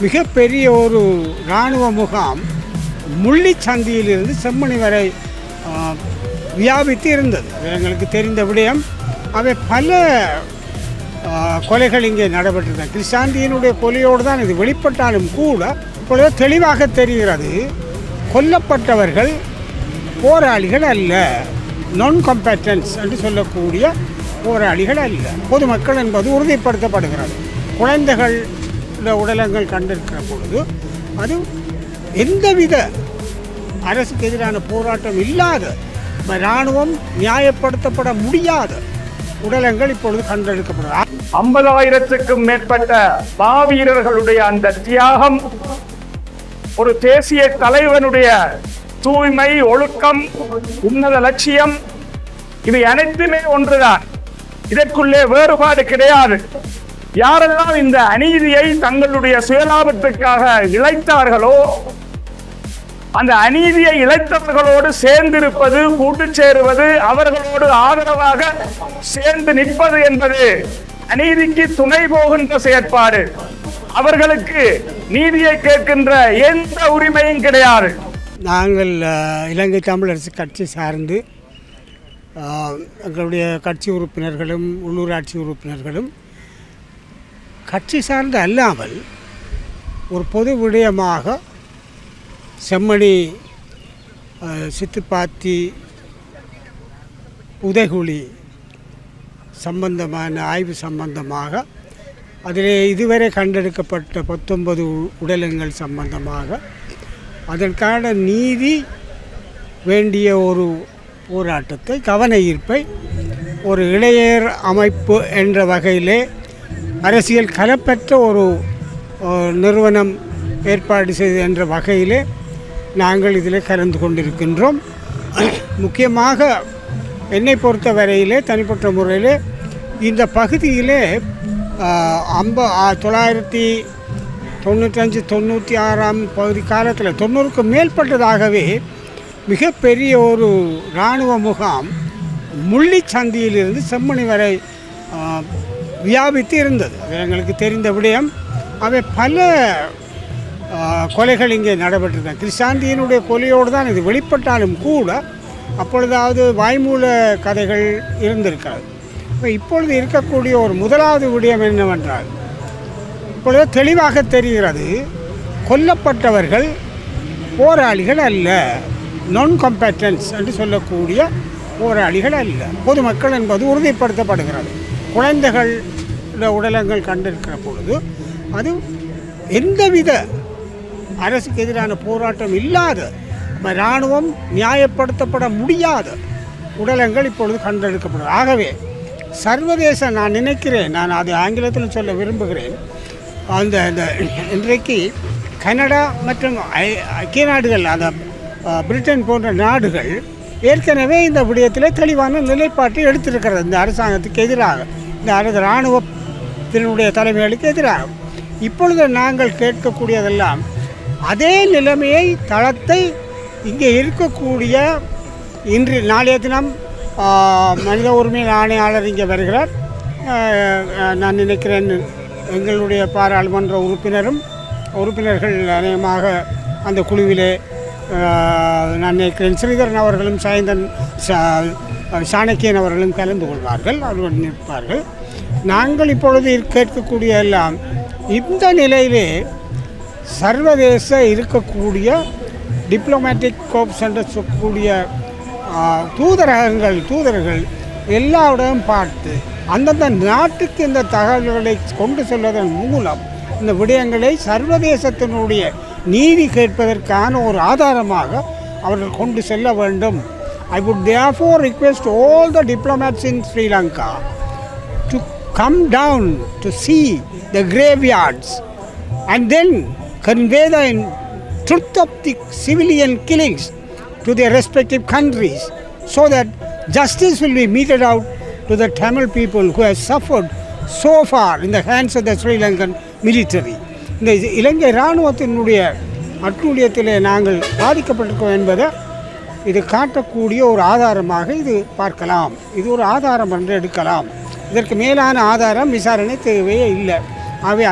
மிகப்பெரிய ஒரு இராணுவ முகாம் முள்ளிச்சந்தியிலிருந்து செம்மணி வரை வியாபித்து இருந்தது. எங்களுக்கு தெரிந்த விடயம். அவை பல கொலைகள் இங்கே நடைபெற்றிருந்தன. கிருஷ்ணாந்தியினுடைய கொலையோடு தான் இது வெளிப்பட்டாலும் கூட இப்பொழுது தெளிவாக தெரிகிறது, கொல்லப்பட்டவர்கள் போராளிகள் அல்ல, நான் காம்பேட்டன்ஸ் என்று சொல்லக்கூடிய போராளிகள் அல்ல, பொதுமக்கள் என்பது உறுதிப்படுத்தப்படுகிறது. குழந்தைகள் உடலங்கள் கண்டிருக்கிற பொழுது அது எந்தவித அரசுக்கு எதிரான போராட்டம் இல்லாத, இராணுவம் நியாயப்படுத்தப்பட முடியாத உடலங்கள் இப்பொழுது கண்டெடுக்கப்படுகிறது. 50,000க்கும் மேற்பட்ட மாவீரர்களுடைய அந்த தியாகம், ஒரு தேசிய தலைவனுடைய தூய்மை, ஒழுக்கம், உன்னத லட்சியம், இவை அனைத்துமே ஒன்றுதான். இதற்குள்ளே வேறுபாடு கிடையாது. யாரெல்லாம் இந்த அநீதியை தங்களுடைய சுயலாபத்துக்காக இழைத்தார்களோ, அந்த அநீதியை இழைத்தவர்களோடு சேர்ந்திருப்பது, கூட்டு சேருவது, அவர்களோடு ஆதரவாக சேர்ந்து நிற்பது என்பது அநீதிக்கு துணை போகின்ற செயற்பாடு. அவர்களுக்கு நீதியை கேட்கின்ற எந்த உரிமையும் கிடையாது. நாங்கள் இலங்கை தமிழரசு கட்சி சார்ந்து எங்களுடைய கட்சி உறுப்பினர்களும் உள்ளூராட்சி உறுப்பினர்களும் கட்சி சார்ந்து அல்லாமல் ஒரு பொது விடயமாக செம்மணி, சித்துப்பாத்தி, உதகுழி சம்பந்தமான ஆய்வு சம்பந்தமாக, அதில் இதுவரை கண்டெடுக்கப்பட்ட 19 உடலங்கள் சம்பந்தமாக அதற்கான நீதி வேண்டிய ஒரு போராட்டத்தை, கவன ஈர்ப்பை ஒரு இளைஞர் அமைப்பு என்ற வகையிலே அரசியல் கலப்பற்ற ஒரு நிறுவனம் ஏற்பாடு செய்து என்ற வகையிலே நாங்கள் இதில் கலந்து கொண்டிருக்கின்றோம். முக்கியமாக என்னை பொறுத்த வரையிலே, தனிப்பட்ட முறையிலே இந்த பகுதியிலே 1995-96 பகுதி காலத்தில் 90க்கு மேற்பட்டதாகவே மிகப்பெரிய ஒரு இராணுவ முகாம் முள்ளிச்சந்தியிலிருந்து செம்மணி வரை வியாபித்து இருந்தது. எங்களுக்கு தெரிந்த விடயம். அவை பல கொலைகள் இங்கே நடைபெற்றிருந்தன. கிருஷ்ணாந்தியினுடைய கொலையோடு தான் இது வெளிப்பட்டாலும் கூட அப்பொழுதாவது வாய்மூல கதைகள் இருந்திருக்கிறது. இப்பொழுது இருக்கக்கூடிய ஒரு முதலாவது விடயம் என்னவென்றால், இப்பொழுது தெளிவாக தெரிகிறது, கொல்லப்பட்டவர்கள் போராளிகள் அல்ல, நான் காம்பேட்டன்ஸ் என்று சொல்லக்கூடிய போராளிகள் அல்ல, பொதுமக்கள் என்பது உறுதிப்படுத்தப்படுகிறது. குழந்தைகள் உடலங்கள் கண்டிருக்கிற பொழுது அது எந்தவித அரசுக்கு எதிரான போராட்டம் இல்லாத, இராணுவம் நியாயப்படுத்தப்பட முடியாத உடலங்கள் இப்பொழுது கண்டெடுக்கப்படுது. ஆகவே சர்வதேச, நான் நினைக்கிறேன், நான் அது ஆங்கிலத்தில் சொல்ல விரும்புகிறேன், அந்த இன்றைக்கு கனடா மற்றும் ஐக்கிய நாடுகள், அந்த பிரிட்டன் போன்ற நாடுகள் ஏற்கனவே இந்த விடயத்தில் தெளிவான நிலைப்பாட்டை எடுத்திருக்கிறது. இந்த அரசாங்கத்துக்கு எதிராக, இந்த இராணுவத்தினுடைய தலைமைகளுக்கு எதிராக. இப்பொழுது நாங்கள் கேட்கக்கூடியதெல்லாம் அதே நிலைமையை, தளத்தை இங்கே இருக்கக்கூடிய இன்று நாளைய தினம் மனித உரிமை ஆணையாளர் இங்கே வருகிறார். நான் நினைக்கிறேன் எங்களுடைய பாராளுமன்ற உறுப்பினர்கள் அநேகமாக அந்த குழுவிலே நான் நினைக்கிறேன் ஸ்ரீதரன் அவர்களும் சாணக்கியன் அவர்களும் கலந்து கொள்வார்கள், அவர்கள் நிற்பார்கள். நாங்கள் இப்பொழுது கேட்கக்கூடிய எல்லாம் இந்த நிலையிலே சர்வதேச இருக்கக்கூடிய டிப்ளமேட்டிக் கோப்ஸ் என்று சொல்லக்கூடிய தூதர்கள் எல்லாவிடம் பார்த்து அந்தந்த நாட்டுக்கு இந்த தகவல்களை கொண்டு செல்வதன் மூலம் இந்த விடயங்களை சர்வதேசத்தினுடைய நீதி கேட்பதற்கான ஒரு ஆதாரமாக அவர்கள் கொண்டு செல்ல வேண்டும். I would therefore request all the diplomats in Sri Lanka to come down to see the graveyards and then convey the truth of the civilian killings to their respective countries, so that justice will be meted out to the Tamil people who have suffered so far in the hands of the Sri Lankan military. இந்த இலங்கை இராணுவத்தினுடைய அட்டூழியத்திலே நாங்கள் பாதிக்கப்பட்டிருக்கோம் என்பதை இது காட்டக்கூடிய ஒரு ஆதாரமாக இது பார்க்கலாம். இது ஒரு ஆதாரம் என்று எடுக்கலாம். இதற்கு மேலான ஆதாரம் விசாரணை தேவையே இல்லை. ஆகவே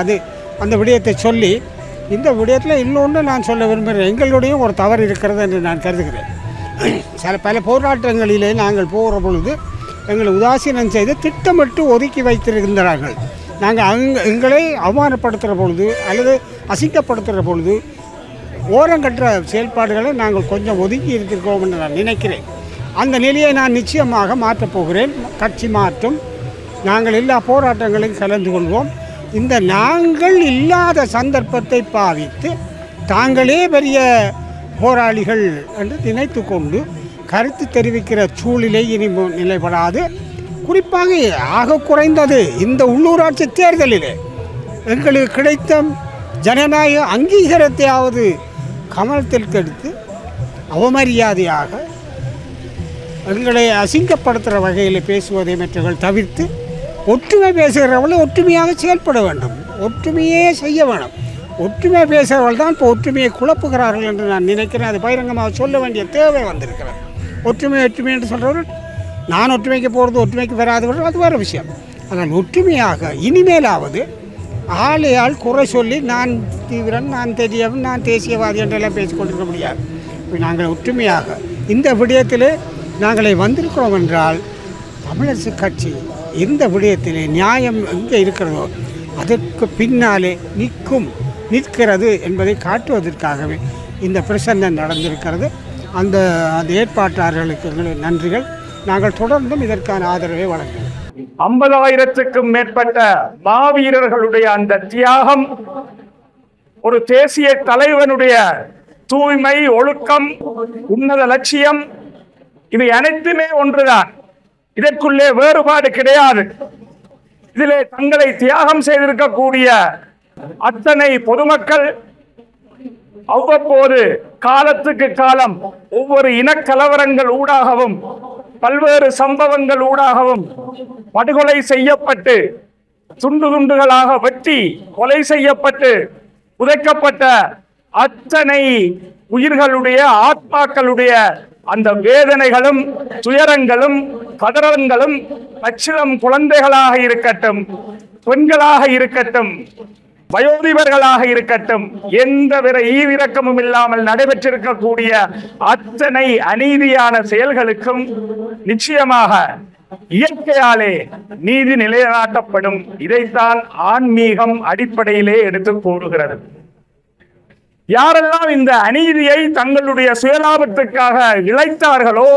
அந்த விடயத்தை சொல்லி இந்த விடயத்தில் இன்னொன்று நான் சொல்ல விரும்புகிறேன். எங்களுடையும் ஒரு தவறு இருக்கிறது என்று நான் கருதுகிறேன். பல போராட்டங்களிலே நாங்கள் போகிற பொழுது எங்களை உதாசீனம் செய்து திட்டமிட்டு ஒதுக்கி வைத்திருக்கின்றார்கள். நாங்கள் எங்களை அவமானப்படுத்துகிற பொழுது அல்லது அசிங்கப்படுத்துகிற பொழுது ஓரங்கற்ற செயல்பாடுகளை நாங்கள் கொஞ்சம் ஒதுக்கி இருக்கிறோம் என்று நான் நினைக்கிறேன். அந்த நிலையை நான் நிச்சயமாக மாற்றப் போகிறேன். கட்சி மாற்றும், நாங்கள் எல்லா போராட்டங்களையும் கலந்து கொள்வோம். இந்த நாங்கள் இல்லாத சந்தர்ப்பத்தை பாவித்து தாங்களே பெரிய போராளிகள் என்று நினைத்து கொண்டு கருத்து தெரிவிக்கிற சூழ்நிலை இனி நிலைப்படாது. குறிப்பாக ஆக குறைந்தது இந்த உள்ளூராட்சி தேர்தலில் எங்களுக்கு கிடைத்த ஜனநாயக அங்கீகாரத்தையாவது கவனத்திற்கு எடுத்து அவமரியாதையாக எங்களை அசிங்கப்படுத்துகிற வகையில் பேசுவதை மற்றவர்கள் தவிர்த்து ஒற்றுமை பேசுகிறவர்கள் ஒற்றுமையாக செயல்பட வேண்டும், ஒற்றுமையே செய்ய வேணும். ஒற்றுமை பேசுகிறவர்கள் தான் இப்போ ஒற்றுமையை குழப்புகிறார்கள் என்று நான் நினைக்கிறேன். அது பகிரங்கமாக சொல்ல வேண்டிய தேவை வந்திருக்கிறது. ஒற்றுமை என்று சொல்கிறவர்கள் நான் ஒற்றுமைக்கு போகிறது ஒற்றுமைக்கு வராதவர்கள் அது வேறு விஷயம். ஆனால் ஒற்றுமையாக இனிமேலாவது ஆளையால் குறை சொல்லி நான் தீவிரன், நான் தெரியவன், நான் தேசியவாதி என்றெல்லாம் பேசிக்கொண்டிருக்க முடியாது. இப்போ நாங்கள் ஒற்றுமையாக இந்த விடயத்தில் நாங்களே வந்திருக்கிறோம் என்றால் தமிழரசு கட்சி இந்த விடயத்திலே நியாயம் எங்கே இருக்கிறதோ அதற்கு பின்னாலே நிற்கிறது என்பதை காட்டுவதற்காகவே இந்த பிரசன்னை நடந்திருக்கிறது. அந்த ஏற்பாட்டாளர்களுக்கு நன்றிகள். நாங்கள் தொடர்ந்தும் இதற்கான ஆதரவை வழங்குகிறோம். 50,000க்கும் மேற்பட்ட மாவீரர்களுடைய அந்த தியாகம், ஒரு தேசிய தலைவனுடைய தூய்மை, ஒழுக்கம், உன்னத லட்சியம், இவை அனைத்துமே ஒன்றுதான். இதற்குள்ளே வேறுபாடு கிடையாது. இதிலே தங்களை தியாகம் செய்திருக்கக்கூடிய அத்தனை பொதுமக்கள் அவ்வப்போது காலத்துக்கு காலம் ஒவ்வொரு இனக்கலவரங்கள் ஊடாகவும் பல்வேறு சம்பவங்கள் ஊடாகவும் படுகொலை செய்யப்பட்டு துண்டு துண்டுகளாக வெட்டி கொலை செய்யப்பட்டு புதைக்கப்பட்ட அத்தனை உயிர்களுடைய ஆத்மாக்களுடைய அந்த வேதனைகளும் துயரங்களும் கதறங்களும் பச்சிளம் குழந்தைகளாக இருக்கட்டும், பெண்களாக இருக்கட்டும், வயோதிபர்களாக இருக்கட்டும், எந்தவித ஈவிரக்கமும் இல்லாமல் நடைபெற்றிருக்கக்கூடிய அத்தனை அநீதியான செயல்களுக்கும் நிச்சயமாக இயற்கையாலே நீதி நிலைநாட்டப்படும். இதைத்தான் ஆன்மீகம் அடிப்படையிலே எடுத்து கூறுகிறது. யாரெல்லாம் இந்த அநீதியை தங்களுடைய சுயலாபத்துக்காக இழைத்தார்களோ,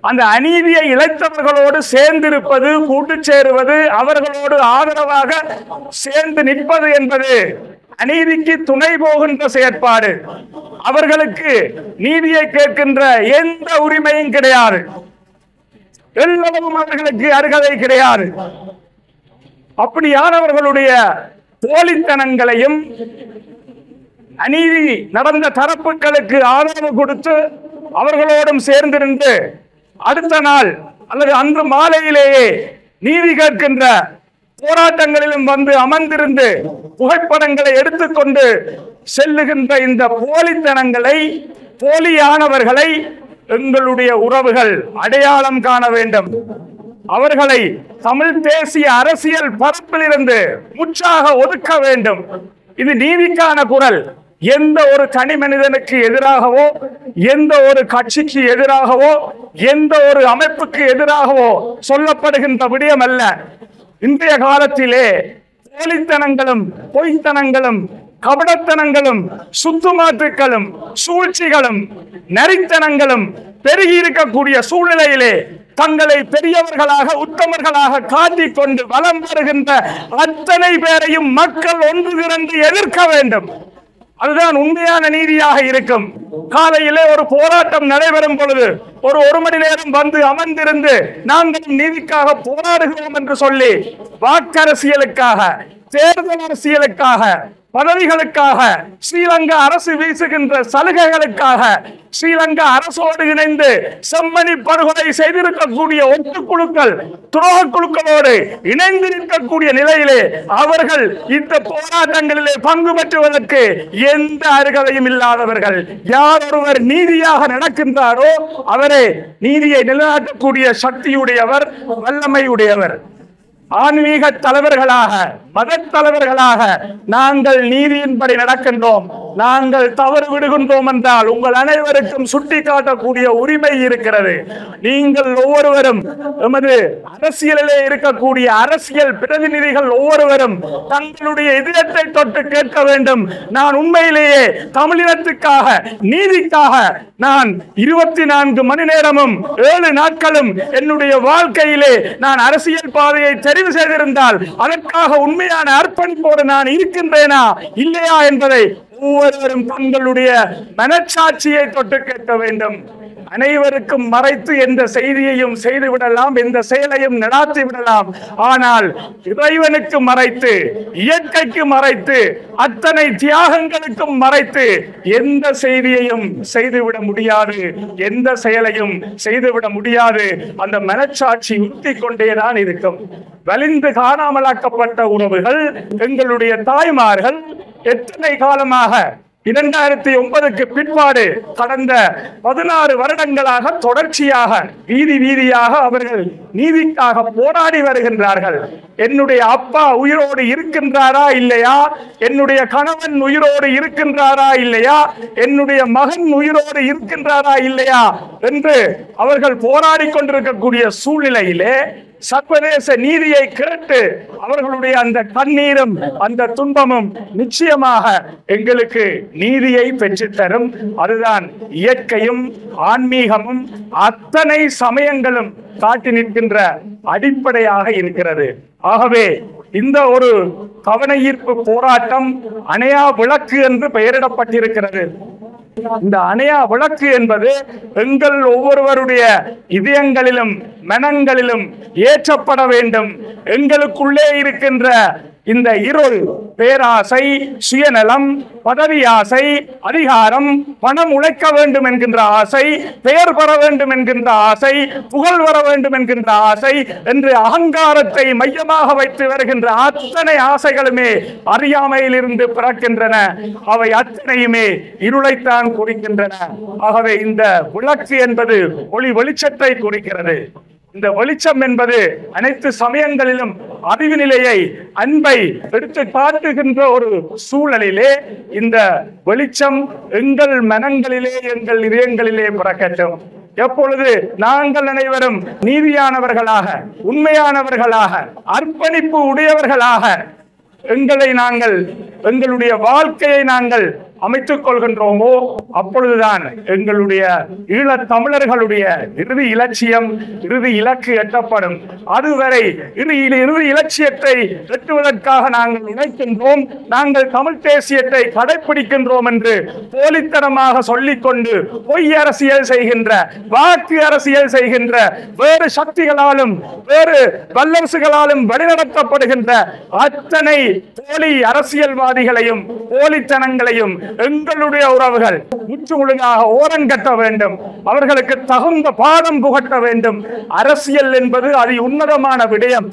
அந்த அநீதியை இழைத்தவர்களோடு சேர்ந்திருப்பது, கூட்டு சேருவது, அவர்களோடு ஆதரவாக சேர்ந்து நிற்பது என்பது அநீதிக்கு துணை போகின்ற செயற்பாடு. அவர்களுக்கு நீதியை கேட்கின்ற எந்த உரிமையும் கிடையாது. எல்லளவும் அவர்களுக்கு அருகதை கிடையாது. அப்படியானவர்களுடைய போலித்தனங்களையும் அநீதி நடந்த தரப்புகளுக்கு ஆதரவு கொடுத்து அவர்களோடும் சேர்ந்திருந்து அடுத்த நாள் அல்லது அன்று மாலையிலேயே நீதி கேட்கின்ற போராட்டங்களிலும் வந்து அமர்ந்திருந்து புகைப்படங்களை எடுத்துக்கொண்டு செல்லுகின்ற இந்த போலித்தனங்களை, போலியானவர்களை எங்களுடைய உறவுகள் அடையாளம் காண வேண்டும். அவர்களை தமிழ் தேசிய அரசியல் பரப்பிலிருந்து முற்றாக ஒதுக்க வேண்டும். இது நீதிக்கான குரல். எந்த ஒரு தனி மனிதனுக்கு எதிராகவோ, எந்த ஒரு கட்சிக்கு எதிராகவோ, எந்த ஒரு அமைப்புக்கு எதிராகவோ சொல்லப்படுகின்ற விடயம் அல்ல. இன்றைய காலத்திலே போலித்தனங்களும், பொய்த்தனங்களும், கபடத்தனங்களும், சுத்துமாற்றுக்களும், சூழ்ச்சிகளும், நரித்தனங்களும் பெருகி இருக்கக்கூடிய சூழ்நிலையிலே தங்களை பெரியவர்களாக, உத்தமர்களாக காட்டிக் கொண்டு வலம் வருகின்ற அத்தனை பேரையும் மக்கள் ஒன்று திரண்டு எதிர்க்க வேண்டும். அதுதான் உண்மையான நீதியாக இருக்கும். காலையிலே ஒரு போராட்டம் நடைபெறும் பொழுது ஒரு மணி நேரம் வந்து அமர்ந்திருந்து நாங்கள் நீதிக்காக போராடுகிறோம் என்று சொல்லி வாக்கரசியலுக்காக, தேர்தல் அரசியலுக்காக, பதவிகளுக்காக, ஸ்ரீலங்கா அரசு வீசுகின்ற சலுகைகளுக்காக, ஸ்ரீலங்கா அரசோடு இணைந்து செம்மணி படுகொலை செய்திருக்கக்கூடிய ஒட்டுக்குழுக்கள், துரோக குழுக்களோடு இணைந்து நிற்கக்கூடிய நிலையிலே அவர்கள் இந்த போராட்டங்களிலே பங்கு பெற்றுவதற்கு எந்த அருகதையும் இல்லாதவர்கள். யார் ஒருவர் நீதியாக நடக்கின்றாரோ அவரே நீதியை நிலைநாட்டக்கூடிய சக்தியுடையவர், வல்லமை உடையவர். ஆன்மீக தலைவர்களாக, மத தலைவர்களாக நாங்கள் நீதியின்படி நடக்கின்றோம். நாங்கள் தவறு விடுகின்றோம் என்றால் உங்கள் அனைவருக்கும் சுட்டி காட்டக்கூடிய உரிமை இருக்கிறது. நீங்கள் ஒவ்வொருவரும் எமது அரசியலிலே இருக்கக்கூடிய அரசியல் பிரதிநிதிகள் ஒவ்வொருவரும் தங்களுடைய இதயத்தை தொட்டு கேட்க வேண்டும். நான் உண்மையிலேயே தமிழினத்துக்காக, நீதிக்காக நான் 24 மணி நேரமும் 7 நாட்களும் என்னுடைய வாழ்க்கையிலே நான் அரசியல் பாதையை தெரிவு செய்திருந்தால் அதற்காக உண்மையான அர்ப்பணிப்போடு நான் இருக்கின்றேனா இல்லையா என்பதை ஒவ்வொருவரும் தங்களுடைய மனச்சாட்சியை தொட்டு கேட்க வேண்டும். அனைவருக்கும் மறைத்து எந்த செய்தியையும் செய்துவிடலாம், எந்த செயலையும் நடாத்தி விடலாம். ஆனால் இறைவனுக்கு மறைத்து, இயற்கைக்கு மறைத்து, அத்தனை தியாகங்களுக்கும் மறைத்து எந்த செய்தியையும் செய்துவிட முடியாது, எந்த செயலையும் செய்துவிட முடியாது. அந்த மனச்சாட்சி உறுத்தி கொண்டேதான் இருக்கும். வலிந்து காணாமலாக்கப்பட்ட உறவுகள், எங்களுடைய தாய்மார்கள் எத்தனை காலமாக 2009க்கு பிற்பாடு கடந்த 16 வருடங்களாக தொடர்ச்சியாக வீதி வீதியாக அவர்கள் நீதிக்காக போராடி வருகின்றார்கள். என்னுடைய அப்பா உயிரோடு இருக்கின்றாரா இல்லையா, என்னுடைய கணவன் உயிரோடு இருக்கின்றாரா இல்லையா, என்னுடைய மகன் உயிரோடு இருக்கின்றாரா இல்லையா என்று அவர்கள் போராடி கொண்டிருக்கக்கூடிய சூழ்நிலையிலே சர்வதேச நீதியை கேட்டு அவர்களுடைய அந்த கண்ணீரும் அந்த துன்பமும் நிச்சயமாக எங்களுக்கு நீதியை பெற்றுத்தரும். அதுதான் இயற்கையும் ஆன்மீகமும் அத்தனை சமயங்களும் காட்டி நிற்கின்ற அடிப்படையாக இருக்கிறது. ஆகவே இந்த ஒரு கவன ஈர்ப்பு போராட்டம் அணையா விளக்கு என்று பெயரிடப்பட்டிருக்கிறது. இந்த அணையா விளக்கு என்பது எங்கள் ஒவ்வொருவருடைய இதயங்களிலும் மனங்களிலும் ஏற்றப்பட வேண்டும். எங்களுக்குள்ளே இருக்கின்ற இந்த இருள், பேராசை, சுயநலம், பதவி ஆசை, அதிகாரம், பணம் உழைக்க வேண்டும் என்கின்ற ஆசை, பெயர் பெற வேண்டும் என்கின்ற ஆசை, புகழ் வர வேண்டும் என்கின்ற ஆசை என்று அகங்காரத்தை மையமாக வைத்து வருகின்ற அத்தனை ஆசைகளுமே அறியாமையில் இருந்து பிறக்கின்றன. அவை அத்தனையுமே இருளைத்தான் குறிக்கின்றன. ஆகவே இந்த விளக்கு என்பது ஒளி வெளிச்சத்தை குறிக்கிறது. இந்த வெளிச்சம் என்பது அனைத்து சமயங்களிலும் அறிவு நிலையை, அன்பை எடுத்து காட்டுகின்ற ஒரு சூழலிலே இந்த வெளிச்சம் எங்கள் மனங்களிலே, எங்கள் இதயங்களிலே பிறக்கட்டும். எப்பொழுது நாங்கள் அனைவரும் நீதியானவர்களாக, உண்மையானவர்களாக, அர்ப்பணிப்பு உடையவர்களாக எங்களை நாங்கள், எங்களுடைய வாழ்க்கையை நாங்கள் அமைத்துக் கொள்கின்றோமோ அப்பொழுதுதான் எங்களுடைய ஈழத் தமிழர்களுடைய இறுதி இலட்சியம், இறுதி இலக்கு எட்டப்படும். அதுவரை இறுதி இலட்சியத்தை எட்டுவதற்காக நாங்கள் உழைக்கின்றோம், நாங்கள் தமிழ் தேசியத்தை கடைபிடிக்கின்றோம் என்று போலித்தனமாக சொல்லிக்கொண்டு பொய் அரசியல் செய்கின்ற, வாக்கு அரசியல் செய்கின்ற வேறு சக்திகளாலும் வேறு வல்லரசுகளாலும் வழிநடத்தப்படுகின்ற அத்தனை போலி அரசியல்வாதிகளையும் போலித்தனங்களையும் எங்களுடைய உறவுகள் முற்றுமுழுதாக ஓரங்கட்ட வேண்டும். அவர்களுக்கு தகுந்த பாடம் புகட்ட வேண்டும். அரசியல் என்பது அதி உன்னதமான விடயம்.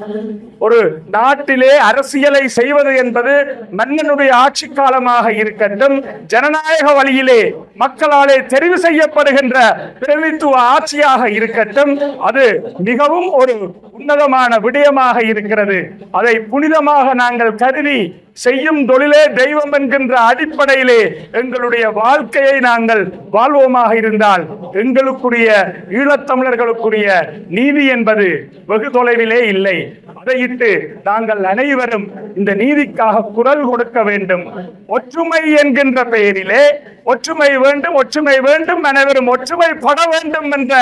ஒரு நாட்டிலே அரசியலை செய்வது என்பது மன்னனுடைய ஆட்சி காலமாக இருக்கட்டும், ஜனநாயக வழியிலே மக்களாலே தெரிவு செய்யப்படுகின்ற பிரதிநிதித்துவ ஆட்சியாக இருக்கட்டும், அது மிகவும் ஒரு உன்னதமான விடயமாக இருக்கிறது. அதை புனிதமாக நாங்கள் கருதி செய்யும் தொழிலே தெய்வம் என்கின்ற அடிப்படையிலே எங்களுடைய வாழ்க்கையை நாங்கள் வாழ்வோமாக இருந்தால் எங்களுக்குரிய, ஈழத்தமிழர்களுக்குரிய நீதி என்பது வெகு தொலைவிலே இல்லை. அதையிட்டு நாங்கள் அனைவரும் இந்த நீதிக்காக குரல் கொடுக்க வேண்டும். ஒற்றுமை என்கின்ற பெயரிலே ஒற்றுமை வேண்டும், ஒற்றுமை வேண்டும், அனைவரும் ஒற்றுமைப்பட வேண்டும் என்ற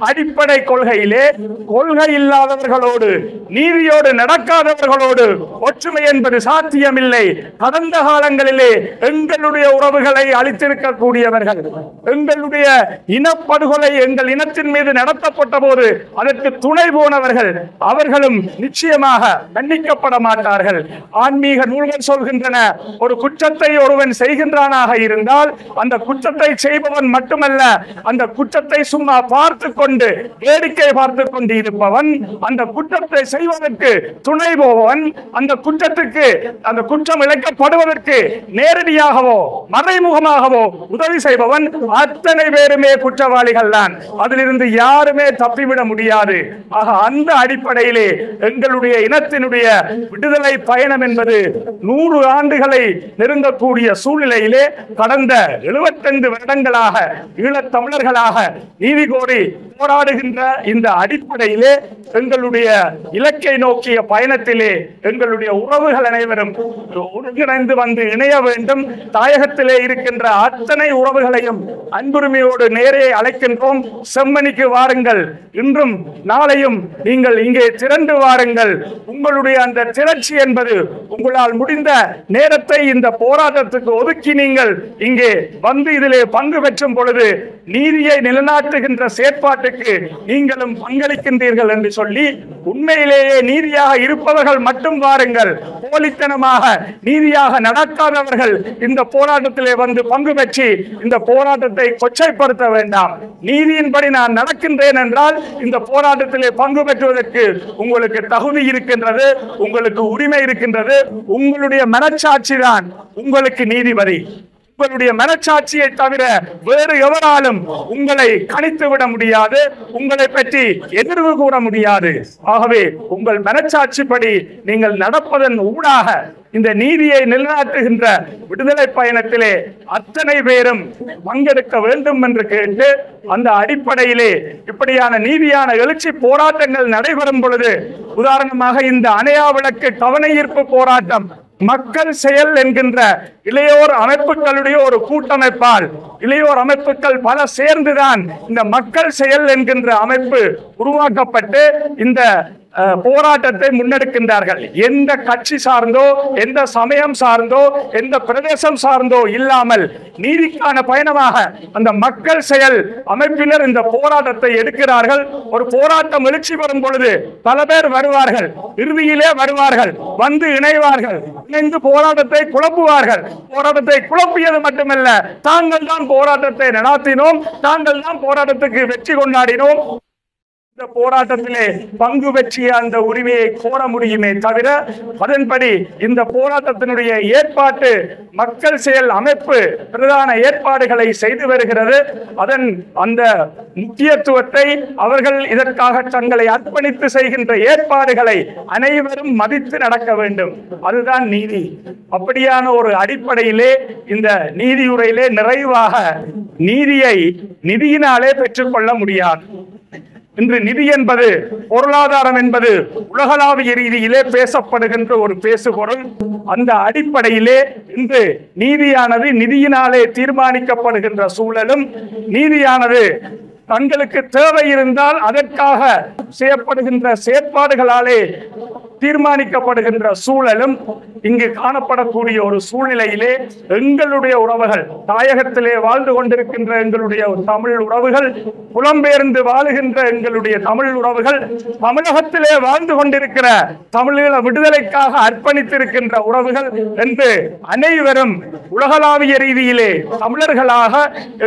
அடிப்படை கொள்கையிலே கொள்கை இல்லாதவர்களோடு, நீதியோடு நடக்காதவர்களோடு ஒற்றுமை என்பது சாத்தியமில்லை. கடந்த காலங்களிலே எங்களுடைய உறவுகளை அளித்திருக்கக்கூடியவர்கள், எங்களுடைய இனப்படுகொலை எங்கள் இனத்தின் மீது நடத்தப்பட்ட போது அதற்கு துணை போனவர்கள், அவர்களும் நிச்சயமாக மன்னிக்கப்பட மாட்டார்கள். ஆன்மீக நூல்கள் சொல்கின்றன, ஒரு குற்றத்தை ஒருவன் செய்கின்றானாக இருந்தால் அந்த குற்றத்தை செய்பவன் மட்டுமல்ல, அந்த குற்றத்தை சும்மா பார்த்து கொண்டு வேடிக்கை பார்த்து கொண்டு இருப்பவன், அந்த குற்றத்தை செய்வதற்கு துணை போவன், அந்த குற்றத்துக்கு அந்த குற்றம் இழைக்கப்படுவதற்கு நேரடியாகவோ மறைமுகமாகவோ உதவி செய்பவன், அத்தனை பேருமே குற்றவாளிகள் தான். அதிலிருந்து யாருமே தப்பிவிட முடியாது. ஆக அந்த அடிப்படையிலே எங்களுடைய இனத்தினுடைய விடுதலை பயணம் என்பது 100 ஆண்டுகளை நெருங்கக்கூடிய சூழ்நிலையிலே கடந்த 75 வருடங்களாக ஈழத்தமிழர்களாக நீதி கோரி போராடுகின்ற இந்த அடிப்படையிலே எங்களுடைய இலக்கை நோக்கிய பயணத்திலே எங்களுடைய உறவுகள் அனைவரும் ஒருங்கிணைந்து வந்து இணைய வேண்டும். தாயகத்திலே இருக்கின்ற அத்தனை உறவுகளையும் அன்புரிமையோடு நேரே அழைக்கின்றோம். செம்மணிக்கு வாருங்கள், இன்றும் நாளையும் நீங்கள் இங்கே திரண்டு வாருங்கள். உங்களுடைய அந்த திரட்சி என்பது உங்களால் முடிந்த நேரத்தை இந்த போராட்டத்துக்கு ஒதுக்கி நீங்கள் இங்கே வந்து இதிலே பங்கு பெற்றும் பொழுது நீதியை நிலைநாட்டுகின்ற செயற்பாட்டுக்கு நீங்களும் பங்களிக்கின்றீர்கள் என்று சொல்லி, உண்மையிலேயே நீதியாக இருப்பவர்கள் மட்டும் வாருங்கள், போலித்தனமாக நீதியாக நடக்காதவர்கள் இந்த போராட்டத்திலே வந்து பங்கு பெற்றி இந்த போராட்டத்தை கொச்சைப்படுத்த வேண்டாம். நீதியின்படி நான் நடக்கின்றேன் என்றால் இந்த போராட்டத்திலே பங்கு பெற்றுவதற்கு உங்களுக்கு தகுதி இருக்கின்றது, உங்களுக்கு உரிமை இருக்கின்றது. உங்களுடைய மனச்சாட்சி தான் உங்களுக்கு நீதிபதி. உங்களுடைய மனச்சாட்சியை தவிர வேறு எவராலும் உங்களை கணித்து விட முடியாது, உங்களை பற்றி எதிர்வு கூற முடியாது. ஆகவே உங்கள் மனச்சாட்சிப்படி நீங்கள் நடப்பதன் ஊடாக இந்த நீதியை நிலைநாட்டுகின்ற விடுதலை பயணத்திலே அத்தனை பேரும் பங்கெடுக்க வேண்டும் என்று கேட்டு, அந்த அடிப்படையிலே இப்படியான நீதியான எழுச்சி போராட்டங்கள் நடைபெறும் பொழுது, உதாரணமாக இந்த அணையா விளக்கு கவன ஈர்ப்பு போராட்டம் மக்கள் செயல் என்கின்ற இளையோர் அமைப்புகளுடைய ஒரு கூட்டமைப்பால், இளையோர் அமைப்புகள் பல சேர்ந்துதான் இந்த மக்கள் செயல் என்கின்ற அமைப்பு உருவாக்கப்பட்டு இந்த போராட்டத்தை முன்னெடுக்கின்றார்கள். எந்த கட்சி சார்ந்தோ, எந்த சமயம் சார்ந்தோ, எந்த பிரதேசம் சார்ந்தோ இல்லாமல் நீதிக்கான பயணமாக அந்த மக்கள் செயல் அமைப்பினர் இந்த போராட்டத்தை எடுக்கிறார்கள். ஒரு போராட்டம் எழுச்சி பெறும் பொழுது பல பேர் வருவார்கள், இறுதியிலே வருவார்கள், வந்து இணைவார்கள், இணைந்து போராட்டத்தை குழப்புவார்கள். போராட்டத்தை குழப்பியது மட்டுமல்ல, தாங்கள் தான் போராட்டத்தை நடாத்தினோம், தாங்கள் தான் போராட்டத்துக்கு வெற்றி கொண்டாடினோம். இந்த போராட்டத்திலே பங்கு பெற்றிய அந்த உரிமையை கோர முடியுமே தவிர, அதன்படி இந்த போராட்டத்தினுடைய ஏற்பாட்டு மக்கள் செயல் அமைப்பு பிரதான ஏற்பாடுகளை செய்து வருகிறது. அதன் அந்த முக்கியத்துவத்தை அவர்கள் இதற்காக தங்களை அர்ப்பணித்து செய்கின்ற ஏற்பாடுகளை அனைவரும் மதித்து நடக்க வேண்டும். அதுதான் நீதி. அப்படியான ஒரு அடிப்படையிலே இந்த நீதியுரையிலே நிறைவாக, நீதியை நிதியினாலே பெற்றுக்கொள்ள முடியாது. இன்று நிதி என்பது, பொருளாதாரம் என்பது உலகளாவிய ரீதியிலே பேசப்படுகின்ற ஒரு பேசுபொருள். அந்த அடிப்படையிலே இன்று நீதியானது நிதியினாலே தீர்மானிக்கப்படுகின்ற சூழலும், நீதியானது தங்களுக்கு தேவை இருந்தால் அதற்காக செய்யப்படுகின்ற செயற்பாடுகளாலே தீர்மானிக்கப்படுகின்ற சூழலும் இங்கு காணப்படக்கூடிய ஒரு சூழ்நிலையிலே, எங்களுடைய உறவுகள், தாயகத்திலே வாழ்ந்து கொண்டிருக்கின்ற எங்களுடைய தமிழ் உறவுகள், புலம்பெயர்ந்து வாழுகின்ற எங்களுடைய தமிழ் உறவுகள், தமிழகத்திலே வாழ்ந்து கொண்டிருக்கிற தமிழீழ விடுதலைக்காக அர்ப்பணித்திருக்கின்ற உறவுகள் என்று அனைவரும் உலகளாவிய ரீதியிலே தமிழர்களாக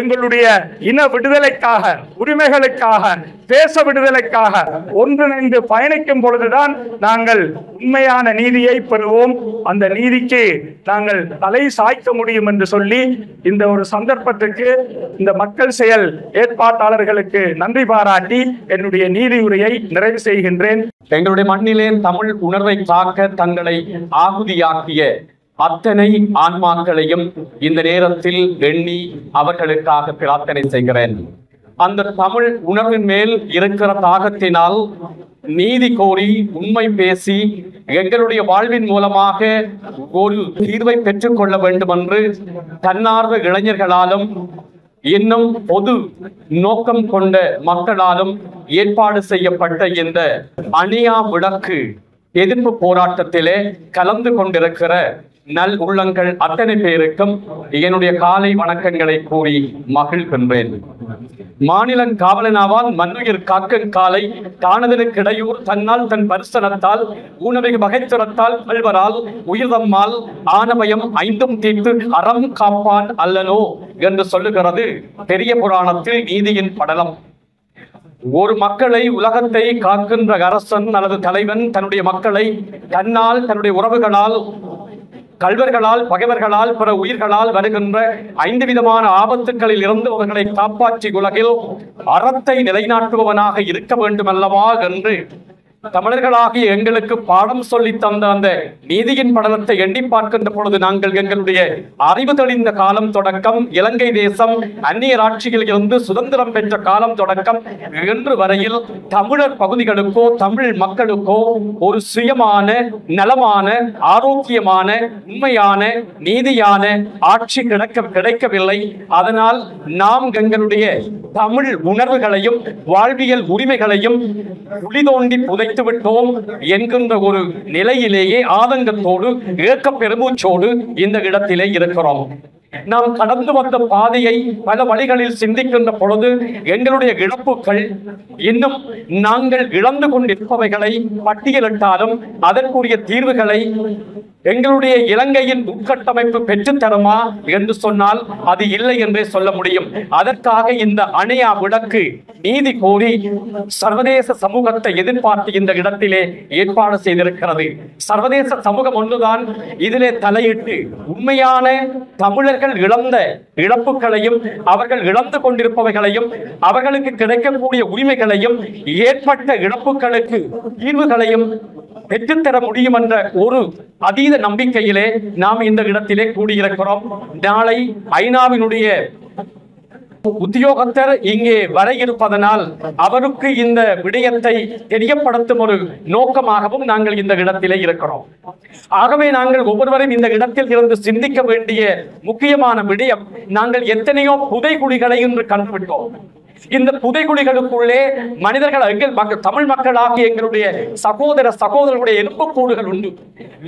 எங்களுடைய இன விடுதலைக்காக, உரிமைகளுக்காக, தேச விடுதலைக்காக ஒன்றிணைந்து பயணிக்கும் பொழுதுதான் நாங்கள் உண்மையான நீதியை பெறுவோம். அந்த நீதிக்கு நாங்கள் தலை சாய்க்க முடியும் என்று சொல்லி, இந்த ஒரு சந்தர்ப்பத்துக்கு இந்த மக்கள் செயல் ஏற்பாட்டாளர்களுக்கு நன்றி பாராட்டி என்னுடைய நீதி உரையை நிறைவு செய்கின்றேன். எங்களுடைய மண்ணிலே தமிழ் உணர்வை காக்க தங்களை ஆகுதியாக்கிய அத்தனை ஆன்மாக்களையும் இந்த நேரத்தில் எண்ணி அவர்களுக்காக பிரார்த்தனை செய்கிறேன். அந்த தமிழ் உணர்வின் மேல் இருக்கிற தாகத்தினால் நீதி கோரி, உண்மை பேசி, எங்களுடைய வாழ்வின் மூலமாக ஒரு தீர்வை பெற்றுக் கொள்ள வேண்டும் என்று தன்னார்வ இளைஞர்களாலும் இன்னும் பொது நோக்கம் கொண்ட மக்களாலும் ஏற்பாடு செய்யப்பட்ட இந்த அணையா விளக்கு எதிர்ப்பு போராட்டத்திலே கலந்து கொண்டிருக்கிற நல் உள்ளங்கள் அத்தனை பேருக்கும் என்னுடைய காலை வணக்கங்களை கூறி மகிழ்கின்றேன். மாநில காவலனாவான் மன்னுயிர் காக்கும் காலை தானதனுக்கிடையூர் தன்னால் தன் பரிசனத்தால் ஊனமிகு பகைத்துரத்தால் கல்வரால் உயிர்தம்மால் ஆனபயம் ஐந்தும் தீர்த்து அறம் காப்பான் அல்லனோ என்று சொல்லுகிறது பெரிய புராணத்தில் நீதியின் படலம். ஒரு மக்களை, உலகத்தை காக்கின்ற அரசன் அல்லது தலைவன் தன்னுடைய மக்களை தன்னால், தன்னுடைய உறவுகளால், கல்வர்களால், பகைவர்களால், பிற உயிர்களால் வருகின்ற 5 விதமான ஆபத்துக்களில் இருந்து அவர்களை காப்பாற்றி உலகில் அறத்தை நிலைநாட்டுபவனாக இருக்க வேண்டும் அல்லவா என்று தமிழர்களாகிய எங்களுக்கு பாடம் சொல்லி தந்த அந்த நீதியின் படலத்தை எண்ணி பார்க்கின்ற பொழுது நாங்கள் எங்களுடைய அறிவு தெளிந்த காலம் தொடக்கம், இலங்கை தேசம் அந்நியர் ஆட்சியில் இருந்து சுதந்திரம் பெற்ற காலம் தொடக்கம் இன்று வரையில் தமிழர் பகுதிகளுக்கோ தமிழ் மக்களுக்கோ ஒரு சுயமான, நலமான, ஆரோக்கியமான, உண்மையான, நீதியான ஆட்சி கிடைக்கவில்லை. அதனால் நாம் எங்களுடைய தமிழ் உணர்வுகளையும் வாழ்வியல் உரிமைகளையும் குழி தோண்டி புதைத்து விட்டோம் என்கின்ற ஒரு நிலையிலேயே ஆதங்கத்தோடு, ஏக்க பெருமூச்சோடு இந்த இடத்திலே இருக்கிறோம். நாம் கடந்து வந்த பாதையை பல வழிகளில் சிந்திக்கின்ற பொழுது எங்களுடைய இழப்புகள், இன்னும் நாங்கள் இழந்து கொண்டிருப்பவைகளை பட்டியலிட்டாலும் அதற்குரிய தீர்வுகளை எங்களுடைய இலங்கையின் உட்கட்டமைப்பு பெற்றுத்தருமா என்று சொன்னால் அது இல்லை என்றே சொல்ல முடியும். அதற்காக இந்த அணையா விளக்கு நீதி கோரி சர்வதேச சமூகத்தை எதிர்பார்த்து இந்த இடத்திலே ஏற்பாடு செய்திருக்கிறது. சர்வதேச சமூகம் ஒன்றுதான் இதிலே தலையிட்டு உண்மையான தமிழர்கள் இழந்த இழப்புகளையும், அவர்கள் இழந்து கொண்டிருப்பவைகளையும், அவர்களுக்கு கிடைக்கக்கூடிய உரிமைகளையும், ஏற்பட்ட இழப்புகளுக்கு தீர்வுகளையும் பெற்றுத்தர முடியும் என்ற ஒரு அதீத நம்பிக்கையிலே நாம் இந்த இடத்திலே கூடியிருக்கிறோம். நாளை ஐநாவினுடைய உத்தியோகத்தர் இங்கே வர இருப்பதனால் அவருக்கு இந்த விடயத்தை தெரியப்படுத்தும் ஒரு நோக்கமாகவும் நாங்கள் இந்த இடத்திலே இருக்கிறோம். ஆகவே நாங்கள் ஒவ்வொருவரும் இந்த இடத்தில் இருந்து சிந்திக்க வேண்டிய முக்கியமான விடயம், நாங்கள் எத்தனையோ புதைகுழிகளை இன்று கண்டுவிட்டோம். இந்த புதைகுழிகளுக்குள்ளே மனிதர்கள், தமிழ் மக்களாகிய எங்களுடைய சகோதரர்களுடைய எலும்புக்கூடுகள் உண்டு.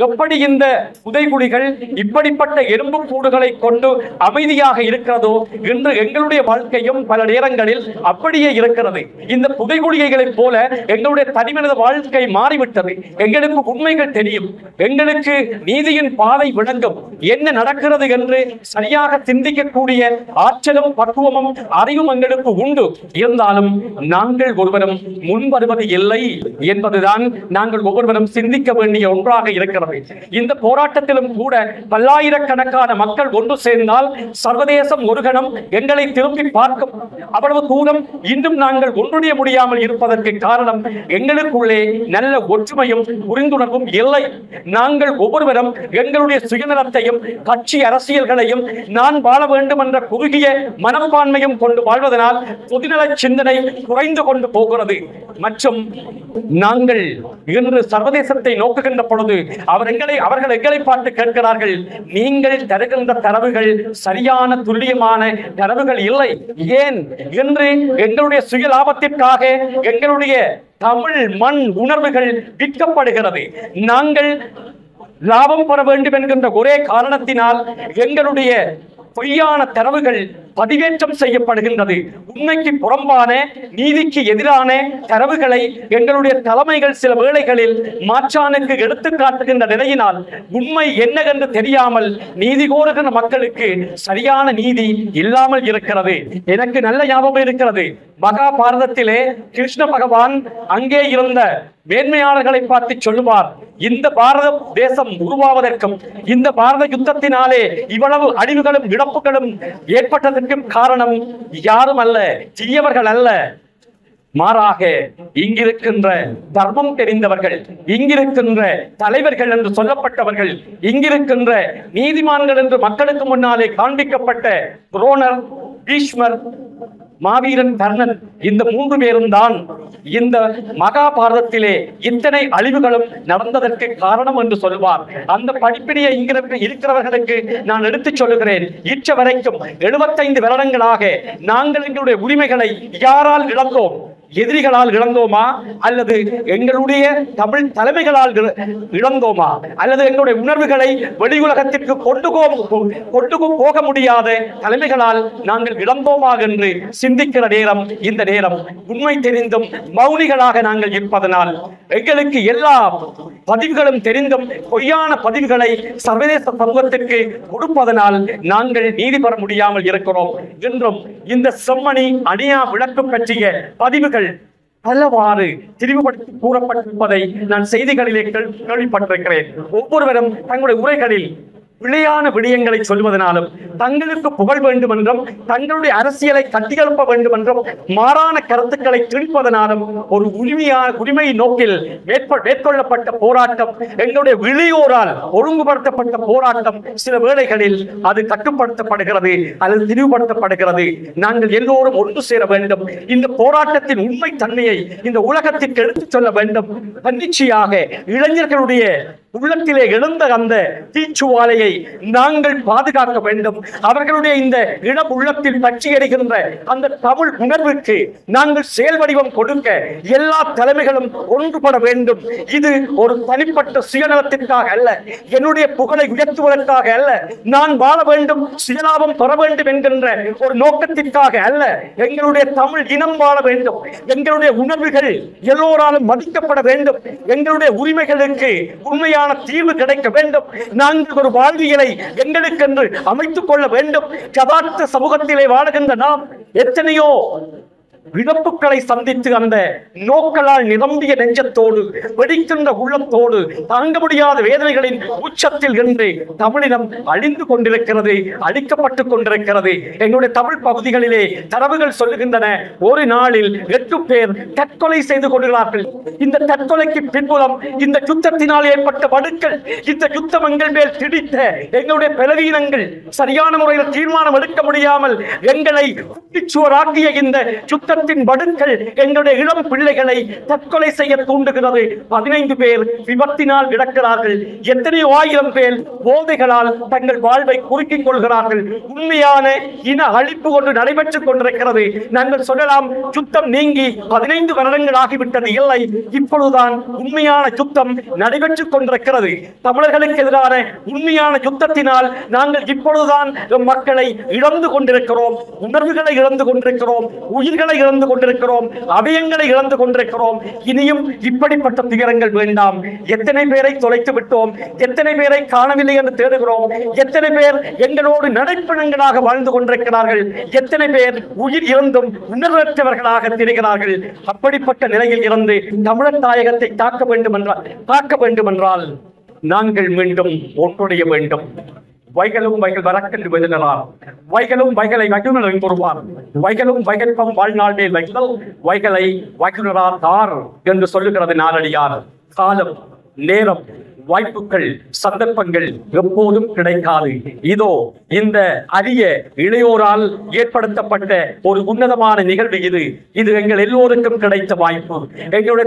எப்படி இந்த புதைகுழிகள் இப்படிப்பட்ட எலும்புக்கூடுகளை கொண்டு அமைதியாக இருக்கிறதோ இன்று எங்களுடைய வாழ்க்கையும் பல நேரங்களில் அப்படியே இருக்கிறது. இந்த புதைகுழிகளைப் போல எங்களுடைய தனிமனித வாழ்க்கை மாறிவிட்டது. எங்களுக்கு உண்மைகள் தெரியும், எங்களுக்கு நீதியின் பாதை விளங்கும், என்ன நடக்கிறது என்று சரியாக சிந்திக்கக்கூடிய ஆற்றலும் பக்குவமும் அறிவும் எங்களுக்கு உண்டு. இருந்தாலும் நாங்கள் ஒருவரும் முன்வருவது இல்லை என்பதுதான் நாங்கள் ஒவ்வொருவரும் சிந்திக்க வேண்டிய ஒன்றாக இருக்கிறது. இந்த போராட்டத்திலும் கூட பல்லாயிரக்கணக்கான மக்கள் ஒன்று சேர்ந்தால் சர்வதேசம் ஒரு கணம் எங்களை திரும்பி பார்க்கும். அவ்வளவு தூரம் இன்னும் நாங்கள் ஒன்றிய முடியாமல் இருப்பதற்கு காரணம் எங்களுக்குள்ளே நல்ல ஒற்றுமையும் புரிந்துணர்வும் இல்லை. நாங்கள் ஒவ்வொருவரும் எங்களுடைய சுயநலத்தையும் கட்சி அரசியல்களையும் நான் வாழ வேண்டும் என்ற குறுகிய மனப்பான்மையும் கொண்டு வாழ்வதனால் பொதுநல சிந்தனை குறைந்து கொண்டு போகிறது. மற்றும் நாங்கள் இன்று சர்வதேசத்தை நோக்குகின்ற பொழுது அவர்கள் எங்களை பார்த்து கேட்கிறார்கள், நீங்கள் தருகின்ற தரவுகள் சரியான துல்லியமான தரவுகள் இல்லை, ஏன் என்று எங்களுடைய சுய லாபத்திற்காக எங்களுடைய தமிழ் மண் உணர்வுகள் விற்கப்படுகிறது. நாங்கள் லாபம் பெற வேண்டும் என்கின்ற ஒரே காரணத்தினால் எங்களுடைய பொய்யான தரவுகள் பதிவேற்றம் செய்யப்படுகின்றது. உண்மைக்கு புறம்பான, நீதிக்கு எதிரான தரவுகளை எங்களுடைய தலைமைகள் சில வேளைகளில் மாற்றானுக்கு எடுத்து காட்டுகின்ற நிலையினால் உண்மை என்னவென்று தெரியாமல் நீதி கோருகின்ற மக்களுக்கு சரியான நீதி இல்லாமல் இருக்கிறது. எனக்கு நல்ல ஞாபகம் இருக்கிறது, மகாபாரதத்திலே கிருஷ்ண பகவான் அங்கே இருந்த மேன்மையாளர்களை பார்த்து சொல்லுவார், இந்த பாரத தேசம் உருவாவதற்கும் இந்த பாரத யுத்தத்தினாலே இவ்வளவு அழிவுகளும் இழப்புகளும் ஏற்பட்டதற்கும் காரணம் யாரும் அல்ல, தீயவர்கள் அல்ல, மாறாக இங்கிருக்கின்ற தர்மம் தெரிந்தவர்கள், இங்கிருக்கின்ற தலைவர்கள் என்று சொல்லப்பட்டவர்கள், இங்கிருக்கின்ற நீதிமான்கள் என்று மக்களுக்கு முன்னாலே காண்பிக்கப்பட்ட துரோணர், பீஷ்மர், மாவீரன், கர்ணன், இந்த 3 பேரும் தான் இந்த மகாபாரதத்திலே இத்தனை அழிவுகளும் நடந்ததற்கு காரணம் என்று சொல்வார். அந்த படிப்பினையை இருக்கிறவர்களுக்கு நான் எடுத்துச் சொல்லுகிறேன். இற்ற வரைக்கும் 75 வருடங்களாக நாங்கள் எங்களுடைய உரிமைகளை யாரால் இழந்தோம்? எதிரிகளால் இழந்தோமா, அல்லது எங்களுடைய தமிழ் தலைமைகளால் இழந்தோமா, அல்லது எங்களுடைய உணர்வுகளை வெளி உலகத்திற்கு கொண்டு போக முடியாத தலைமைகளால் நாங்கள் இழந்தோமா என்று சிந்திக்கிற நேரம் இந்த நேரம். உண்மை தெரிந்தும் மௌனிகளாக நாங்கள் இருப்பதனால், எங்களுக்கு எல்லா பதிவுகளும் தெரிந்தும் பொய்யான பதிவுகளை சர்வதேச சமூகத்திற்கு கொடுப்பதனால் நாங்கள் நீதி பெற முடியாமல் இருக்கிறோம் என்றும் இந்த செம்மணி அணியா விளக்கு பற்றிய பதிவுகள் பலவாறு திரிவுபடுத்தி கூறப்பட்டிருப்பதை நான் செய்திகளிலே கேள்விப்பட்டிருக்கிறேன். ஒவ்வொருவரும் தங்களுடைய உரைகளில் பிழையான விடயங்களை சொல்வதனாலும், தங்களுக்கு புகழ் வேண்டும் என்றும், தங்களுடைய அரசியலை கட்டியெழுப்ப வேண்டும் என்றும் மாறான கருத்துக்களை திணிப்பதனாலும் ஒரு உரிமை நோக்கில் மேற்கொள்ளப்பட்ட போராட்டம், எங்களுடைய விழியோரால் ஒழுங்குபடுத்தப்பட்ட போராட்டம் சில வேளைகளில் அது கட்டுப்படுத்தப்படுகிறது அல்லது திரிவுபடுத்தப்படுகிறது. நாங்கள் எல்லோரும் ஒன்று சேர வேண்டும். இந்த போராட்டத்தின் உண்மை தன்மையை இந்த உலகத்திற்கு எடுத்துச் சொல்ல வேண்டும். தன்னிச்சையாக இளைஞர்களுடைய உள்ளத்திலே எழுந்த அந்த தீச்சுவாலையை நாங்கள் பாதுகாக்க வேண்டும். அவர்களுடைய இந்த இடம் உள்ளத்தில் பற்றி எறிகின்ற அந்த தமிழ் உணர்வுக்கு நாங்கள் செயல் வடிவம் கொடுக்க எல்லா தலைமைகளும் ஒன்றுபட வேண்டும். இது ஒரு தனிப்பட்ட சுயநலத்திற்காக அல்ல, என்னுடைய புகழை உயர்த்துவதற்காக அல்ல, நான் வாழ வேண்டும், சுயலாபம் பெற வேண்டும் என்கின்ற ஒரு நோக்கத்திற்காக அல்ல. எங்களுடைய தமிழ் இனம் வாழ வேண்டும், எங்களுடைய உணர்வுகள் எல்லோராலும் மதிக்கப்பட வேண்டும், எங்களுடைய உரிமைகளுக்கு உண்மையான தீர்வு கிடைக்க வேண்டும். நாங்கள் ஒரு வாழ்வியலை எங்களுக்கென்று அமைத்துக் கொள்ள வேண்டும். யதார்த்த சமூகத்திலே வாழுகின்ற நாம் எத்தனையோ இழப்புகளை சந்தித்து அந்த நோக்களால் நிரம்பிய நெஞ்சத்தோடு, வெடிக்கின்ற உள்ளத்தோடு, தாங்க முடியாத வேதனைகளின் உச்சத்தில் என்று தமிழினம் அழிந்து கொண்டிருக்கிறது, அழிக்கப்பட்டுக் கொண்டிருக்கிறது. எங்களுடைய தமிழ் பகுதிகளிலே தரவுகள் சொல்லுகின்றன, ஒரு நாளில் 8 பேர் தற்கொலை செய்து கொள்கிறார்கள். இந்த தற்கொலைக்கு பின்புலம் இந்த யுத்தத்தினால் ஏற்பட்ட வடுக்கள், இந்த யுத்தம் எங்கள் மேல் திடித்த எங்களுடைய பலவீனங்கள், சரியான முறையில் தீர்மானம் எடுக்க முடியாமல் எங்களை குட்டிச்சுவராக்கிய இந்த யுத்த வடுக்கள் எங்களுடைய இளம் பிள்ளைகளை தற்கொலை செய்ய தூண்டுகிறது. 15 பேர் விபத்தினால் இறக்கிறார்கள். எத்தனையோ ஆயிரம் பேர் போதைகளால் தங்கள் வாழ்வை குறுக்கிக் கொள்கிறார்கள். உண்மையான இன அழிப்பு ஒன்று நடைபெற்றுக் கொண்டிருக்கிறது. நாங்கள் சொல்லலாம், யுத்தம் நீங்கி 15 வருடங்கள் ஆகிவிட்டது. இல்லை, இப்பொழுதுதான் உண்மையான யுத்தம் நடைபெற்றுக் கொண்டிருக்கிறது. தமிழர்களுக்கு எதிரான உண்மையான யுத்தத்தினால் நாங்கள் இப்பொழுதுதான் மக்களை இழந்து கொண்டிருக்கிறோம், உணர்வுகளை இழந்து கொண்டிருக்கிறோம், உயிர்களை இழந்து கொண்டிருக்கிறோம், அவயங்களை இழந்து கொண்டிருக்கிறோம். இனியும் இப்படிப்பட்ட துயரங்கள் வேண்டாம். எத்தனை பேரை தொலைத்து விட்டோம், எத்தனை பேரை காணவில்லை என்று தேடுகிறோம், எத்தனை பேர் எங்களோடு நடைப்பணங்களாக வாழ்ந்து கொண்டிருக்கிறார்கள், எத்தனை பேர் உயிர் இருந்தும் உணர்வற்றவர்களாக தெரிகிறார்கள். அப்படிப்பட்ட நிலையில் இருந்து தமிழர் தாயகத்தை காக்க வேண்டும் என்றால் நாங்கள் மீண்டும் ஒன்றுடைய வேண்டும். வைகளும் வைகள் வரக்கென்று வெதினார், வைகளும் வைகளை வகுனர் என்பொருவார், வைகளும் வைகல்பம் வாழ்நாள் மேல் வைகள் வைகளை வகுனரார் தார் என்று சொல்லுகிறது நாளடியார். காலம், நேரம், வாய்ப்புகள், சந்தர்ப்பங்கள் எப்போதும் கிடைக்காது. இதோ இந்த அரிய இளையோரால் ஏற்படுத்தப்பட்ட ஒரு உன்னதமான நிகழ்வு இது. இது எங்கள் எல்லோருக்கும் கிடைத்த வாய்ப்பு. எங்களுடைய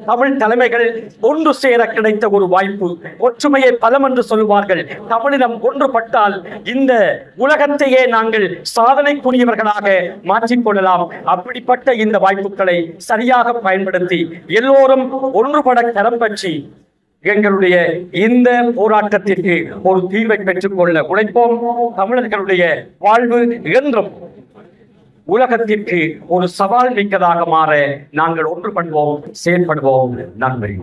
தமிழ் தலைமைகள் ஒன்று சேர கிடைத்த ஒரு வாய்ப்பு. ஒற்றுமையை பலம் என்று சொல்லுவார்கள். தமிழினம் ஒன்றுபட்டால் இந்த உலகத்தையே நாங்கள் சாதனைக்குரியவர்களாக மாற்றிக்கொள்ளலாம். அப்படிப்பட்ட இந்த வாய்ப்புகளை சரியாக பயன்படுத்தி எல்லோரும் ஒன்றுபட கரம் பற்றி எங்களுடைய இந்த போராட்டத்திற்கு ஒரு தீர்வை பெற்றுக் கொள்ள உழைப்போம். தமிழர்களுடைய வாழ்வு என்றும் உலகத்திற்கு ஒரு சவால் மிக்கதாக மாற நாங்கள் ஒன்றுபடுவோம், செயல்படுவோம். நன்றி.